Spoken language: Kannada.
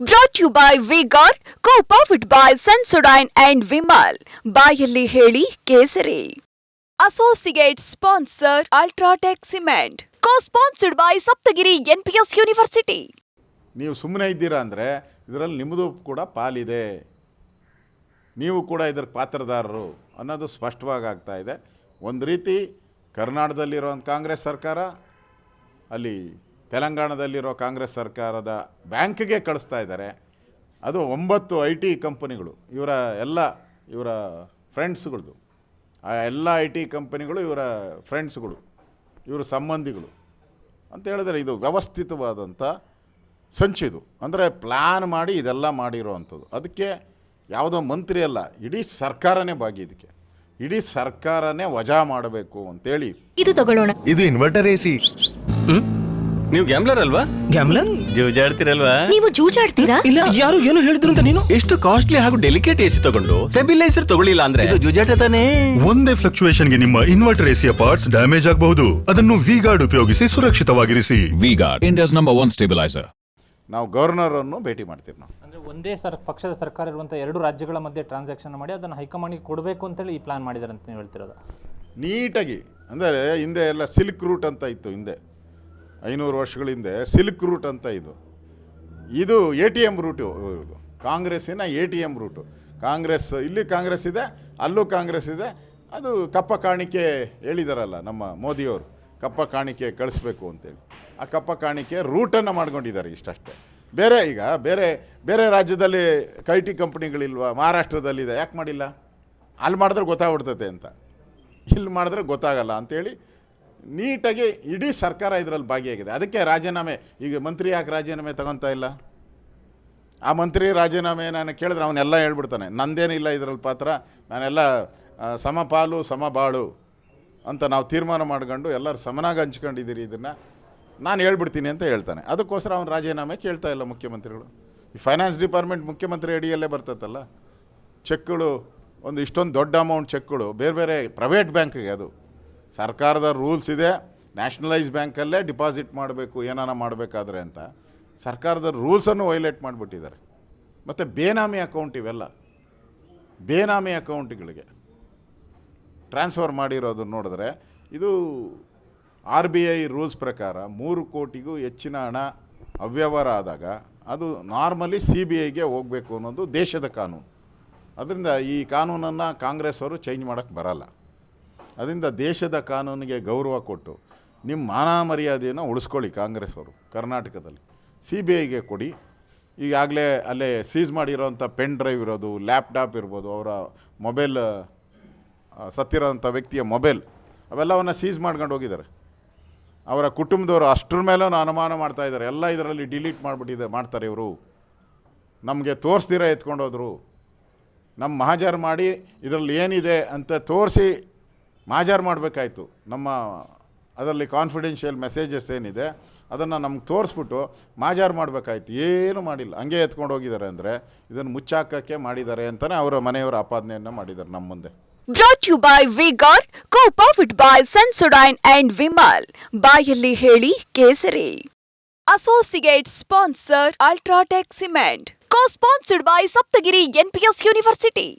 Brought you by V-Guard, co-powered by Sensodyne and Vimal. ಬಾಯಲ್ಲಿ ಹೇಳಿ ಕೇಸರಿ. Associate sponsor Ultratech Cement. Co-sponsored by Saptagiri NPS University. ನೀವು ಸುಮ್ಮನೆ ಇದ್ದೀರಾ ಅಂದರೆ ಇದರಲ್ಲಿ ನಿಮ್ಮದು ಕೂಡ ಪಾಲಿದೆ, ನೀವು ಕೂಡ ಇದರ ಪಾತ್ರದಾರರು ಅನ್ನೋದು ಸ್ಪಷ್ಟವಾಗಿ ಆಗ್ತಾ ಇದೆ. ಒಂದು ರೀತಿ ಕರ್ನಾಟಕದಲ್ಲಿರೋ ಕಾಂಗ್ರೆಸ್ ಸರ್ಕಾರ ಅಲ್ಲಿ ತೆಲಂಗಾಣದಲ್ಲಿರೋ ಕಾಂಗ್ರೆಸ್ ಸರ್ಕಾರದ ಬ್ಯಾಂಕ್ಗೆ ಕಳಿಸ್ತಾ ಇದ್ದಾರೆ. ಅದು 9 IT ಕಂಪನಿಗಳು ಇವರ ಫ್ರೆಂಡ್ಸ್ಗಳದು, ಆ ಎಲ್ಲ IT ಕಂಪನಿಗಳು ಇವರ ಫ್ರೆಂಡ್ಸ್ಗಳು, ಇವರ ಸಂಬಂಧಿಗಳು ಅಂತ ಹೇಳಿದ್ರೆ ಇದು ವ್ಯವಸ್ಥಿತವಾದಂಥ ಸಂಚಿದು. ಅಂದರೆ ಪ್ಲ್ಯಾನ್ ಮಾಡಿ ಇದೆಲ್ಲ ಮಾಡಿರೋ ಅಂಥದ್ದು. ಅದಕ್ಕೆ ಯಾವುದೋ ಮಂತ್ರಿ ಅಲ್ಲ, ಇಡೀ ಸರ್ಕಾರನೇ ಭಾಗಿ. ಇದಕ್ಕೆ ಇಡೀ ಸರ್ಕಾರನೇ ವಜಾ ಮಾಡಬೇಕು ಅಂತೇಳಿ ಇದು ತಗೊಳ್ಳೋಣ. ಇದು ಇನ್ವರ್ಟರ್ AC. ನೀವು ಗ್ಯಾಮ್ಲರ್ ಅಲ್ವಾ? ಗ್ಯಾಮ್ಲರ್ ಜೂಜಾಡ್ತಿರಲ್ವಾ? ನೀವು ಜೂಜಾಡ್ತೀರಾ? ಇಲ್ಲ, ಯಾರು ಏನು ಹೇಳಿದ್ರು ಅಂತ ನೀನು ಎಷ್ಟು ಕಾಸ್ಟ್ಲಿ ಹಾಗೂ ಡೆಲಿಕೇಟ್ AC ತಗೊಂಡು ಸ್ಟೆಬಿಲೈಸರ್ ತಗೊಳ್ಳಿಲ್ಲ ಅಂದ್ರೆ ಇದು ಜೂಜಾಟ ತಾನೇ. ಒಂದೇ ಫ್ಲಕ್ಚುಯೇಷನ್ಗೆ ನಿಮ್ಮ ಇನ್ವರ್ಟರ್ ACಯ ಪಾರ್ಟ್ಸ್ ಡ್ಯಾಮೇಜ್ ಆಗಬಹುದು. ಅದನ್ನು V-Guard ಉಪಯೋಗಿಸಿ ಸುರಕ್ಷಿತವಾಗಿರಿಸಿ. V-Guard, India's #1 stabilizer. ನಾವು ಗವರ್ನರ್ ಅನ್ನು ಭೇಟಿ ಮಾಡ್ತೀವಿ. ನಾವು ಅಂದರೆ ಒಂದೇ ಪಕ್ಷದ ಸರ್ಕಾರ ಇರುವಂಥ 2 ರಾಜ್ಯಗಳ ಮಧ್ಯೆ ಟ್ರಾನ್ಸಾಕ್ಷನ್ ಮಾಡಿ ಅದನ್ನು ಹೈಕಮಾಂಡ್ಗೆ ಕೊಡಬೇಕು ಅಂತೇಳಿ ಈ ಪ್ಲಾನ್ ಮಾಡಿದ್ದಾರೆ ಅಂತ ನೀವು ಹೇಳ್ತಿರೋದು ನೀಟಾಗಿ. ಅಂದರೆ ಹಿಂದೆ ಎಲ್ಲ ಸಿಲ್ಕ್ ರೂಟ್ ಅಂತ ಇತ್ತು, ಹಿಂದೆ 500 ವರ್ಷಗಳ ಹಿಂದೆ ಸಿಲ್ಕ್ ರೂಟ್ ಅಂತ ಇದು ATM ರೂಟು. ಕಾಂಗ್ರೆಸ್ಸಿನ ATM ರೂಟು. ಇಲ್ಲಿ ಕಾಂಗ್ರೆಸ್ ಇದೆ, ಅಲ್ಲೂ ಕಾಂಗ್ರೆಸ್ ಇದೆ. ಅದು ಕಪ್ಪ ಕಾಣಿಕೆ ಹೇಳಿದಾರಲ್ಲ ನಮ್ಮ ಮೋದಿಯವರು, ಕಪ್ಪ ಕಾಣಿಕೆ ಕಳಿಸ್ಬೇಕು ಅಂತೇಳಿ. ಆ ಕಪ್ಪ ಕಾಣಿಕೆ ರೂಟನ್ನು ಮಾಡ್ಕೊಂಡಿದ್ದಾರೆ ಇಷ್ಟಷ್ಟೇ. ಬೇರೆ ರಾಜ್ಯದಲ್ಲಿ IT ಕಂಪ್ನಿಗಳಿಲ್ವಾ? ಮಹಾರಾಷ್ಟ್ರದಲ್ಲಿದೆ, ಯಾಕೆ ಮಾಡಿಲ್ಲ? ಅಲ್ಲಿ ಮಾಡಿದ್ರೆ ಗೊತ್ತಾಗ್ಬಿಡ್ತೈತೆ ಅಂತ, ಇಲ್ಲಿ ಮಾಡಿದ್ರೆ ಗೊತ್ತಾಗಲ್ಲ ಅಂಥೇಳಿ ನೀಟಾಗಿ ಇಡೀ ಸರ್ಕಾರ ಇದರಲ್ಲಿ ಭಾಗಿಯಾಗಿದೆ. ಅದಕ್ಕೆ ರಾಜೀನಾಮೆ, ಈಗ ಮಂತ್ರಿ ಯಾಕೆ ರಾಜೀನಾಮೆ ತಗೊತಾ ಇಲ್ಲ? ಆ ಮಂತ್ರಿ ರಾಜೀನಾಮೆ ನಾನು ಕೇಳಿದ್ರೆ ಅವನ್ನೆಲ್ಲ ಹೇಳ್ಬಿಡ್ತಾನೆ, ನಂದೇನಿಲ್ಲ ಇದರಲ್ಲಿ ಪಾತ್ರ, ನಾನೆಲ್ಲ ಸಮಪಾಲು ಸಮಬಾಳು ಅಂತ ನಾವು ತೀರ್ಮಾನ ಮಾಡ್ಕೊಂಡು ಎಲ್ಲರೂ ಸಮನಾಗಿ ಹಂಚ್ಕೊಂಡಿದ್ದೀರಿ, ಇದನ್ನು ನಾನು ಹೇಳ್ಬಿಡ್ತೀನಿ ಅಂತ ಹೇಳ್ತಾನೆ. ಅದಕ್ಕೋಸ್ಕರ ಅವನು ರಾಜೀನಾಮೆ ಕೇಳ್ತಾ ಇಲ್ಲ ಮುಖ್ಯಮಂತ್ರಿಗಳು. ಈ ಫೈನಾನ್ಸ್ ಡಿಪಾರ್ಟ್ಮೆಂಟ್ ಮುಖ್ಯಮಂತ್ರಿ ಅಡಿಯಲ್ಲೇ ಬರ್ತೈತಲ್ಲ. ಚೆಕ್ಗಳು ಇಷ್ಟೊಂದು ದೊಡ್ಡ ಅಮೌಂಟ್ ಚೆಕ್ಗಳು ಬೇರೆ ಪ್ರೈವೇಟ್ ಬ್ಯಾಂಕ್ಗೆ, ಅದು ಸರ್ಕಾರದ ರೂಲ್ಸ್ ಇದೆ. ನ್ಯಾಷನಲೈಸ್ ಬ್ಯಾಂಕಲ್ಲೇ ಡಿಪಾಸಿಟ್ ಮಾಡಬೇಕು ಏನಾನ ಮಾಡಬೇಕಾದ್ರೆ ಅಂತ ಸರ್ಕಾರದ ರೂಲ್ಸನ್ನು ವೈಲೇಟ್ ಮಾಡಿಬಿಟ್ಟಿದ್ದಾರೆ. ಮತ್ತು ಬೇನಾಮಿ ಅಕೌಂಟ್, ಇವೆಲ್ಲ ಬೇನಾಮಿ ಅಕೌಂಟ್ಗಳಿಗೆ ಟ್ರಾನ್ಸ್ಫರ್ ಮಾಡಿರೋದು ನೋಡಿದ್ರೆ ಇದು RBI ರೂಲ್ಸ್ ಪ್ರಕಾರ 3 ಕೋಟಿಗೂ ಹೆಚ್ಚಿನ ಹಣ ಅವ್ಯವಹಾರ ಆದಾಗ ಅದು ನಾರ್ಮಲಿ CBIಗೆ ಹೋಗಬೇಕು ಅನ್ನೋದು ದೇಶದ ಕಾನೂನು. ಅದರಿಂದ ಈ ಕಾನೂನನ್ನು ಕಾಂಗ್ರೆಸ್ ಅವರು ಚೇಂಜ್ ಮಾಡೋಕ್ಕೆ ಬರಲ್ಲ. ಅದರಿಂದ ದೇಶದ ಕಾನೂನಿಗೆ ಗೌರವ ಕೊಟ್ಟು ನಿಮ್ಮ ಮಾನ ಮರ್ಯಾದೆಯನ್ನು ಉಳಿಸ್ಕೊಳ್ಳಿ ಕಾಂಗ್ರೆಸ್ ಅವರು. ಕರ್ನಾಟಕದಲ್ಲಿ CBIಗೆ ಕೊಡಿ. ಈಗಾಗಲೇ ಅಲ್ಲೇ ಸೀಸ್ ಮಾಡಿರೋಂಥ ಪೆನ್ ಡ್ರೈವ್ ಇರೋದು, ಲ್ಯಾಪ್ಟಾಪ್ ಇರ್ಬೋದು, ಅವರ ಮೊಬೈಲ್, ಸತ್ತಿರೋಂಥ ವ್ಯಕ್ತಿಯ ಮೊಬೈಲ್, ಅವೆಲ್ಲವನ್ನು ಸೀಸ್ ಮಾಡ್ಕೊಂಡು ಹೋಗಿದ್ದಾರೆ. ಅವರ ಕುಟುಂಬದವರು ಅಷ್ಟರ ಮೇಲೂ ಅನುಮಾನ ಮಾಡ್ತಾಯಿದ್ದಾರೆ. ಎಲ್ಲ ಇದರಲ್ಲಿ ಡಿಲೀಟ್ ಮಾಡ್ತಾರೆ ಇವರು. ನಮಗೆ ತೋರಿಸ್ದಿರ ಎತ್ಕೊಂಡೋದ್ರು. ನಮ್ಮ ಮಹಾಜರ್ ಮಾಡಿ ಇದರಲ್ಲಿ ಏನಿದೆ ಅಂತ ತೋರಿಸಿ ಮಹಾಜರ್ ಮಾಡಬೇಕಾಯ್ತು. ಅದರಲ್ಲಿ ಕಾನ್ಫಿಡೆನ್ಷಿಯಲ್ ಮೆಸೇಜಸ್ ಏನಿದೆ ಅದನ್ನು ನಮ್ಗೆ ತೋರಿಸ್ಬಿಟ್ಟು ಮಹಾಜರ್ ಮಾಡಬೇಕಾಯ್ತು. ಏನೂ ಮಾಡಿಲ್ಲ, ಹಂಗೆ ಎತ್ಕೊಂಡು ಹೋಗಿದ್ದಾರೆ. ಅಂದರೆ ಇದನ್ನು ಮುಚ್ಚಾಕಕ್ಕೆ ಮಾಡಿದ್ದಾರೆ ಅಂತಲೇ ಅವರ ಮನೆಯವರ ಆಪಾದನೆಯನ್ನು ಮಾಡಿದ್ದಾರೆ ನಮ್ಮ ಮುಂದೆ. Brought you by V-Guard, co-powered by Sensodyne and Vimal. ಬಾಯಲ್ಲಿ ಹೇಳಿ ಕೇಸರಿ. Associate sponsor Ultratech Cement. Co-sponsored by Saptagiri NPS University.